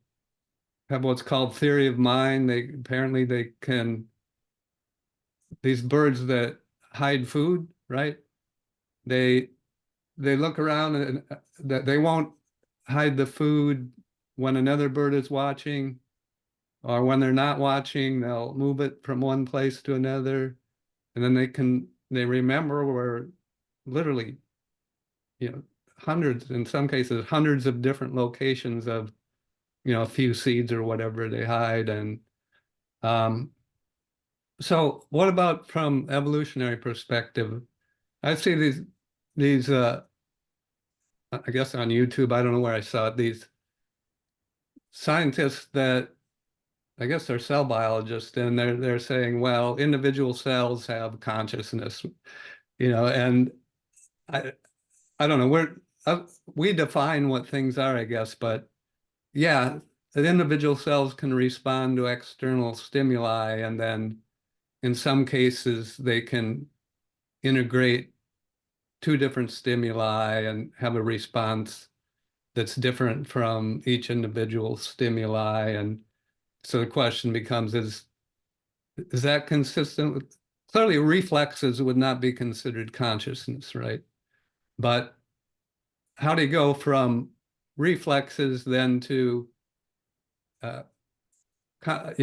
have what's called theory of mind. They can, these birds that hide food, right? They look around and that they won't hide the food when another bird is watching, or when they're not watching, they'll move it from one place to another. And then they remember where literally, hundreds, in some cases, hundreds of different locations of a few seeds or whatever they hide. And so what about from evolutionary perspective? I see these I guess on YouTube, I don't know where I saw it, these scientists that I guess they're cell biologists, and they're saying, well, individual cells have consciousness, and I don't know, we define what things are, I guess, but yeah, the individual cells can respond to external stimuli, and then in some cases they can integrate two different stimuli and have a response that's different from each individual stimuli. And so the question becomes, is that consistent with, clearly reflexes would not be considered consciousness, right? But how do you go from reflexes then to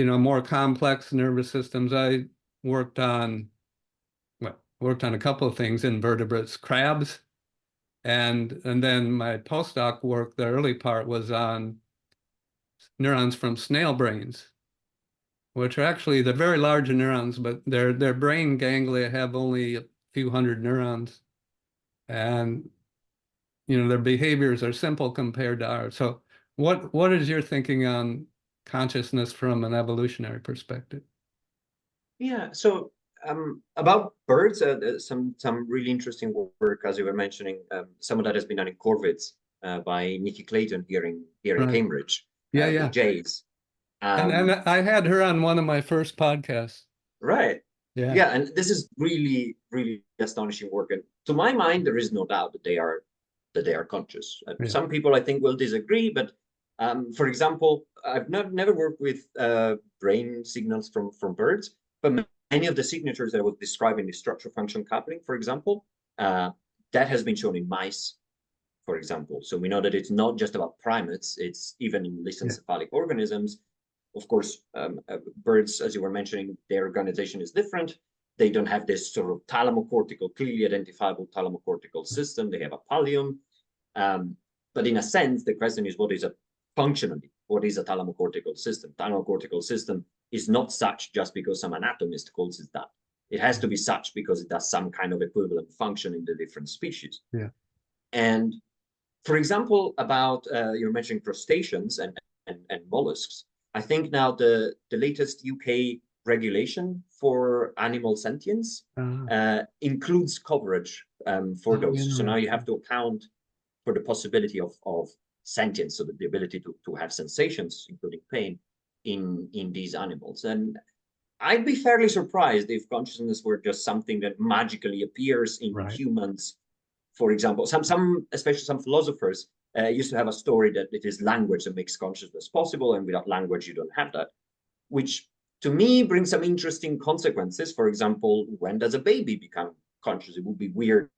more complex nervous systems? I worked on a couple of things, invertebrates, crabs, and then my postdoc work, the early part was on neurons from snail brains, which are actually, they're very large neurons, but their brain ganglia have only a few hundred neurons, and their behaviors are simple compared to ours. So what is your thinking on consciousness from an evolutionary perspective? Yeah, so About birds, some really interesting work, as you were mentioning. Some of that has been done in corvids by Nikki Clayton here in Right. Cambridge Yeah, with yeah. jays. And I had her on one of my first podcasts. Right. Yeah. Yeah, and this is really, really astonishing work. And to my mind, there is no doubt that they are conscious. Yeah. Some people, I think, will disagree, but for example, I've never worked with brain signals from birds, but many of the signatures that I was describing, the structure function coupling, for example, that has been shown in mice, for example. So we know that it's not just about primates; it's even in lissencephalic organisms. Of course, birds, as you were mentioning, their organization is different. They don't have this sort of thalamocortical, clearly identifiable thalamocortical system. They have a pallium. But in a sense, the question is, what is a functionally, what is a thalamocortical system? Thalamocortical system is not such just because some anatomist calls it that. It has to be such because it does some kind of equivalent function in the different species. Yeah. And for example, about you're mentioning crustaceans and mollusks. I think now the latest UK regulation for animal sentience includes coverage for those. So now you have to account for the possibility of sentience, so the ability to have sensations, including pain, in these animals. And I'd be fairly surprised if consciousness were just something that magically appears in humans. For example, especially some philosophers used to have a story that it is language that makes consciousness possible, and without language you don't have that, which to me brings some interesting consequences. For example, when does a baby become conscious? It would be weird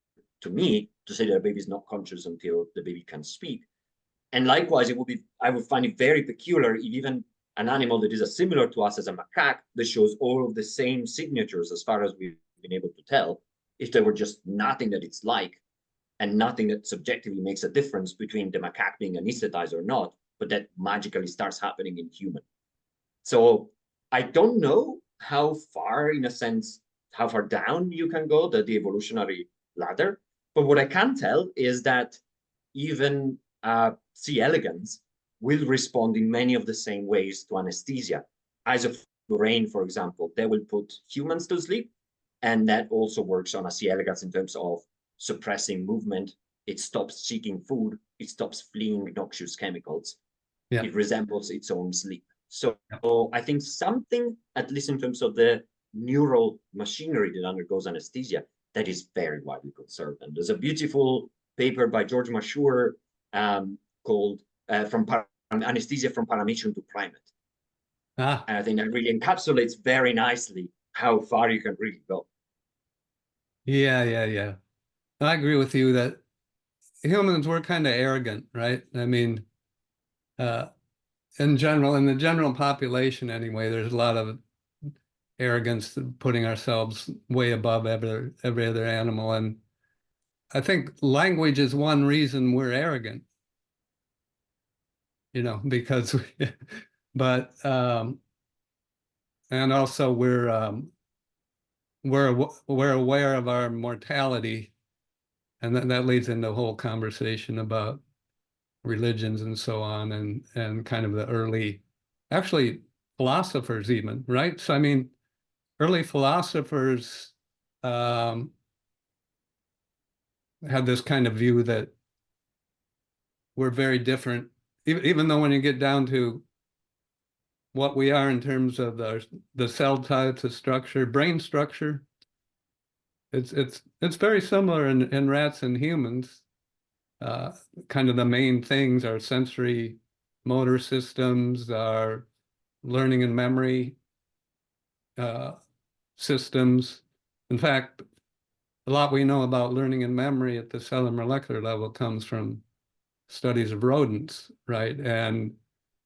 to me to say that a baby is not conscious until the baby can speak. And likewise, I would find it very peculiar if even an animal that is as similar to us as a macaque that shows all of the same signatures as far as we've been able to tell, if there were just nothing that it's like and nothing that subjectively makes a difference between the macaque being anesthetized or not, but that magically starts happening in human. So I don't know how far, in a sense, how far down you can go, the evolutionary ladder. But what I can tell is that even C. elegans will respond in many of the same ways to anesthesia. Isoflurane, for example, they will put humans to sleep, and that also works on a C. elegans in terms of suppressing movement. It stops seeking food. It stops fleeing noxious chemicals. Yeah. It resembles its own sleep. So I think something, at least in terms of the neural machinery that undergoes anesthesia, that is very widely conserved. And there's a beautiful paper by George Mashour called Anesthesia from Paramecium to Primate. And I think that really encapsulates very nicely how far you can really go. Yeah. I agree with you that humans, we're kind of arrogant, right? I mean, in general, in the general population anyway, there's a lot of arrogance, putting ourselves way above every other animal. And I think language is one reason we're arrogant, because but and also we're aware of our mortality, and that leads into a whole conversation about religions and so on, and kind of the early, actually, philosophers even, right? So I mean, early philosophers had this kind of view that we're very different, even though when you get down to what we are in terms of the cell types, the structure, brain structure, it's very similar in rats and humans. Kind of the main things are sensory motor systems, our learning and memory systems. In fact, a lot we know about learning and memory at the cellular molecular level comes from studies of rodents, right? And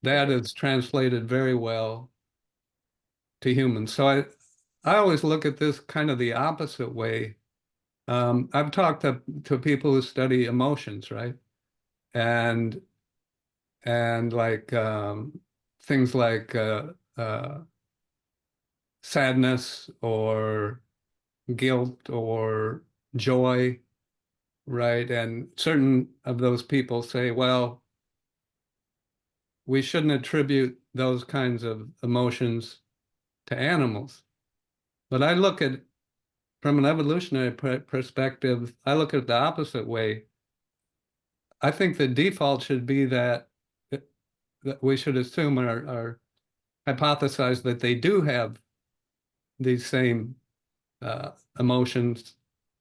that is translated very well to humans. So I always look at this kind of the opposite way. I've talked to people who study emotions, right? And like things like sadness or guilt or joy, right? And certain of those people say, well, we shouldn't attribute those kinds of emotions to animals. But I look at, from an evolutionary perspective, I look at it the opposite way. I think the default should be that we should assume or hypothesize that they do have these same emotions,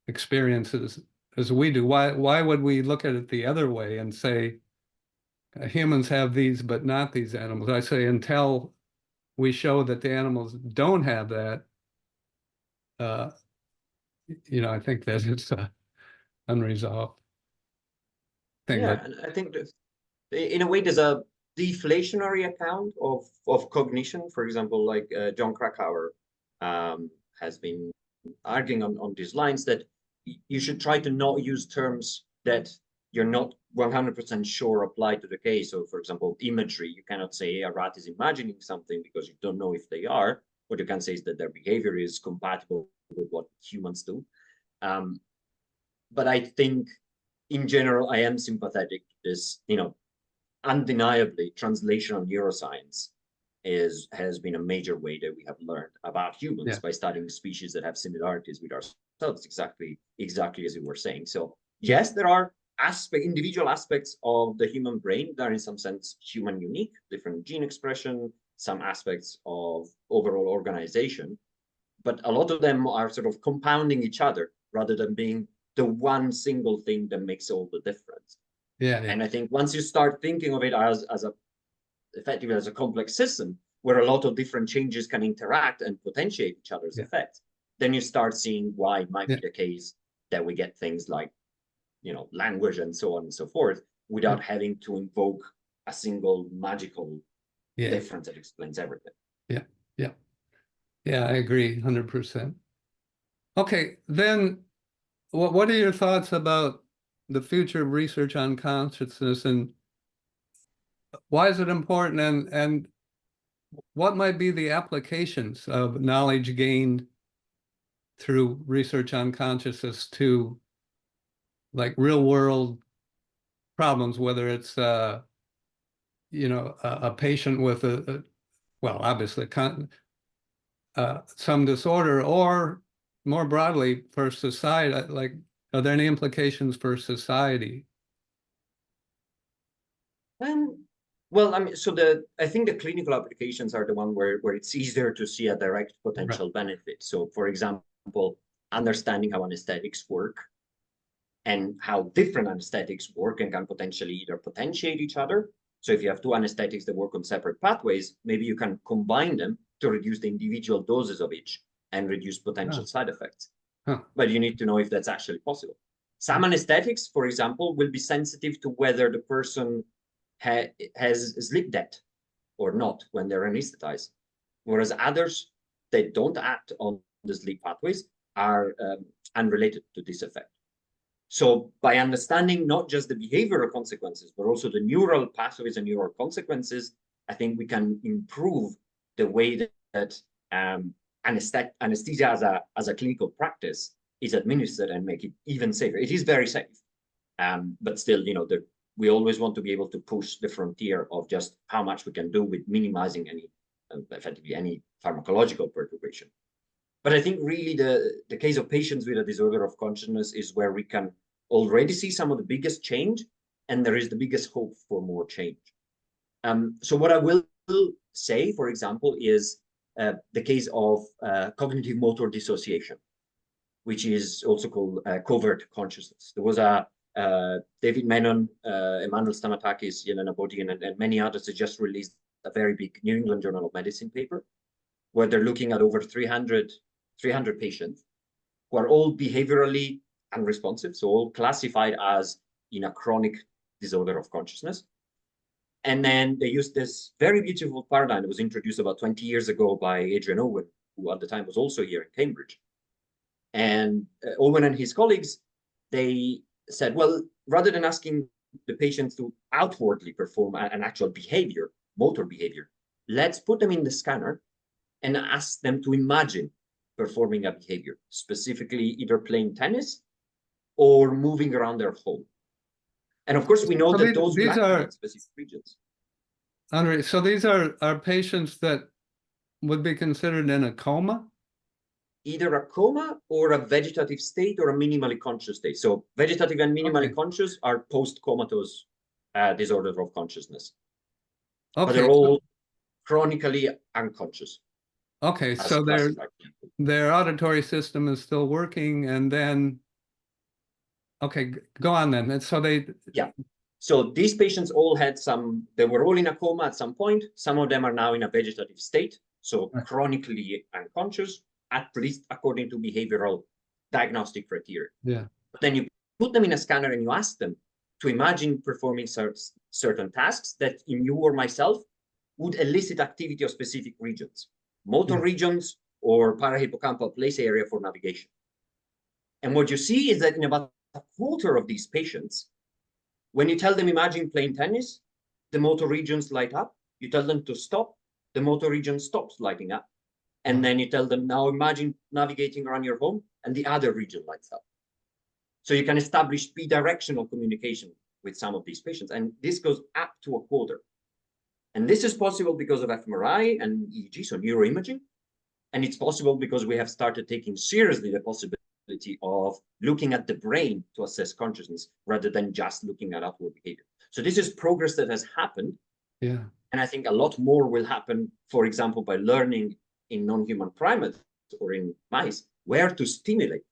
experiences as we do. Why would we look at it the other way and say humans have these but not these animals? I say until we show that the animals don't have that, I think that it's a unresolved thing. Yeah, But and I think that in a way there's a deflationary account of cognition. For example, like John Krakauer has been arguing on these lines that you should try to not use terms that you're not 100% sure apply to the case. So, for example, imagery, you cannot say a rat is imagining something because you don't know if they are. What you can say is that their behavior is compatible with what humans do. But I think, in general, I am sympathetic to this. Undeniably, translational neuroscience has been a major way that we have learned about humans by studying species that have similarities with ourselves, exactly as you were saying. So yes, there are individual aspects of the human brain that are in some sense human unique, different gene expression, some aspects of overall organization, but a lot of them are sort of compounding each other rather than being the one single thing that makes all the difference. And I think once you start thinking of it as effectively as a complex system where a lot of different changes can interact and potentiate each other's effects, then you start seeing why it might be the case that we get things like, language and so on and so forth without having to invoke a single magical difference that explains everything. Yeah, I agree 100%. Okay, then what are your thoughts about the future of research on consciousness, and why is it important, and what might be the applications of knowledge gained through research on consciousness to like real world problems, whether it's a patient with obviously some disorder, or more broadly for society, like, are there any implications for society? Well, I mean, I think the clinical applications are the one where it's easier to see a direct potential benefit. So, for example, understanding how anesthetics work and how different anesthetics work and can potentially either potentiate each other. So if you have two anesthetics that work on separate pathways, maybe you can combine them to reduce the individual doses of each and reduce potential side effects. But you need to know if that's actually possible. Some anesthetics, for example, will be sensitive to whether the person has sleep debt or not when they're anesthetized, whereas others that don't act on the sleep pathways are unrelated to this effect. So by understanding not just the behavioral consequences, but also the neural pathways and neural consequences, I think we can improve the way that anesthesia as a clinical practice is administered and make it even safer. It is very safe, but still, we always want to be able to push the frontier of just how much we can do with minimizing effectively any pharmacological perturbation. But I think really the case of patients with a disorder of consciousness is where we can already see some of the biggest change, and there is the biggest hope for more change. So what I will say, for example, is the case of cognitive motor dissociation, which is also called covert consciousness. There was David Menon, Emmanuel Stamatakis, Yelena Bodin, and many others that just released a very big New England Journal of Medicine paper, where they're looking at over 300 patients who are all behaviorally unresponsive, so all classified as in a chronic disorder of consciousness. And then they used this very beautiful paradigm that was introduced about 20 years ago by Adrian Owen, who at the time was also here in Cambridge. And Owen and his colleagues, they said, well, rather than asking the patients to outwardly perform an actual behavior, motor behavior, let's put them in the scanner and ask them to imagine performing a behavior, specifically either playing tennis or moving around their home. And of course, we know that those will activate specific regions. Andre, so these are patients that would be considered in a coma? either a coma or a vegetative state or a minimally conscious state. So vegetative and minimally conscious are post-comatose disorders of consciousness. But they're all chronically unconscious. Okay, so their auditory system is still working, and then, okay, go on then. And so yeah. So these patients all had they were all in a coma at some point. Some of them are now in a vegetative state, so chronically unconscious, at least according to behavioral diagnostic criteria. Yeah. But then you put them in a scanner and you ask them to imagine performing certain tasks that in you or myself would elicit activity of specific regions, motor regions or parahippocampal place area for navigation. And what you see is that in about a quarter of these patients, when you tell them imagine playing tennis, the motor regions light up. You tell them to stop, the motor region stops lighting up. And then you tell them, now imagine navigating around your home, and the other region lights up. So you can establish bidirectional communication with some of these patients. And this goes up to a quarter. And this is possible because of fMRI and EEG, so neuroimaging. And it's possible because we have started taking seriously the possibility of looking at the brain to assess consciousness rather than just looking at outward behavior. So this is progress that has happened. Yeah. And I think a lot more will happen, for example, by learning in non-human primates or in mice where to stimulate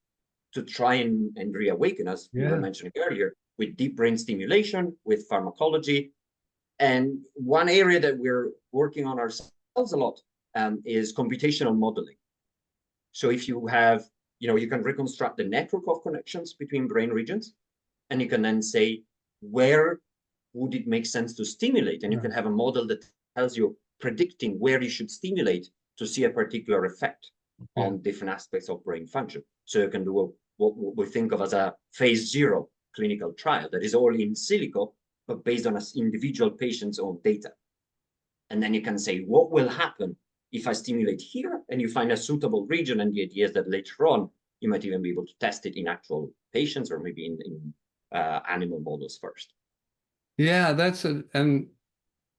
to try and reawaken, as we were mentioning earlier, with deep brain stimulation, with pharmacology. And one area that we're working on ourselves a lot is computational modeling. So if you have, you can reconstruct the network of connections between brain regions, and you can then say, where would it make sense to stimulate? And you can have a model that tells you, predicting where you should stimulate to see a particular effect on different aspects of brain function. So you can do what we think of as a phase 0 clinical trial that is all in silico, but based on an individual patient's own data. And then you can say, what will happen if I stimulate here and you find a suitable region? And the idea is that later on, you might even be able to test it in actual patients or maybe in animal models first. Yeah, and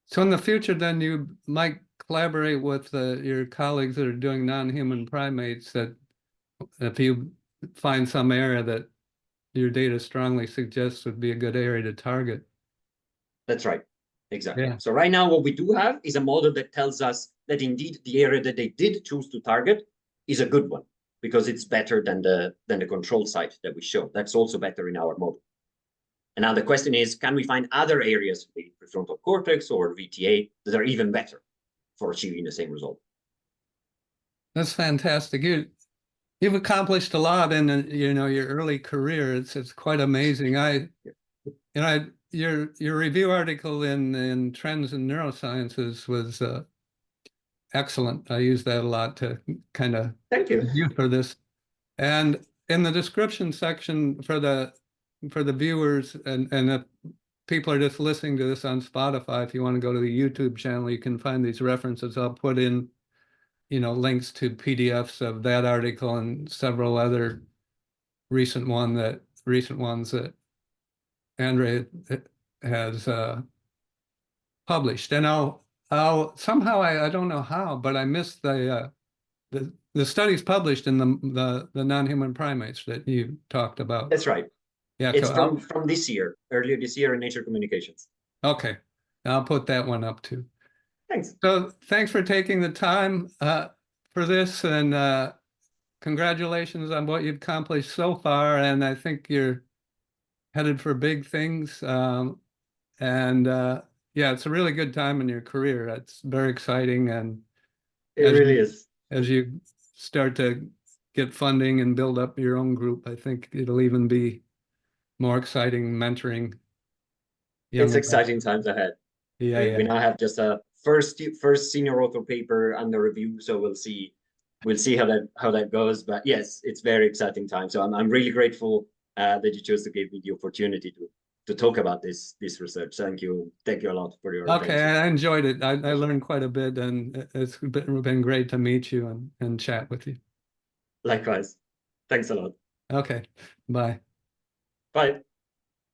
so in the future, then you might collaborate with your colleagues that are doing non-human primates, that if you find some area that your data strongly suggests would be a good area to target. That's right. Exactly. Yeah. So right now, what we do have is a model that tells us that indeed the area that they did choose to target is a good one because it's better than the control site that we show. That's also better in our model. And now the question is, can we find other areas, the prefrontal cortex or VTA, that are even better for achieving the same result? That's fantastic. You've accomplished a lot in your early career. It's quite amazing. Your review article in Trends in Neurosciences was excellent. I use that a lot to kind of thank you for this. And in the description section for the viewers, and if people are just listening to this on Spotify, if you want to go to the YouTube channel, you can find these references. I'll put in links to PDFs of that article and several other recent ones that Andrea has published. And I'll somehow, I don't know how, but I missed the studies published in the non-human primates that you talked about. That's right. Yeah, it's from this year, earlier this year in Nature Communications. Okay, I'll put that one up too. Thanks. So thanks for taking the time for this, and congratulations on what you've accomplished so far. And I think you're headed for big things. Yeah, it's a really good time in your career. It's very exciting, and it really is. As you start to get funding and build up your own group, I think it'll even be more exciting mentoring. It's exciting times ahead. Yeah, we now have just a first senior author paper under review, so we'll see how that goes. But yes, it's very exciting time. So I'm really grateful that you chose to give me the opportunity to talk about this research. Thank you a lot for your attention. Okay, I enjoyed it. I learned quite a bit, and it's been great to meet you and chat with you. Likewise. Thanks a lot. Okay, bye. Bye.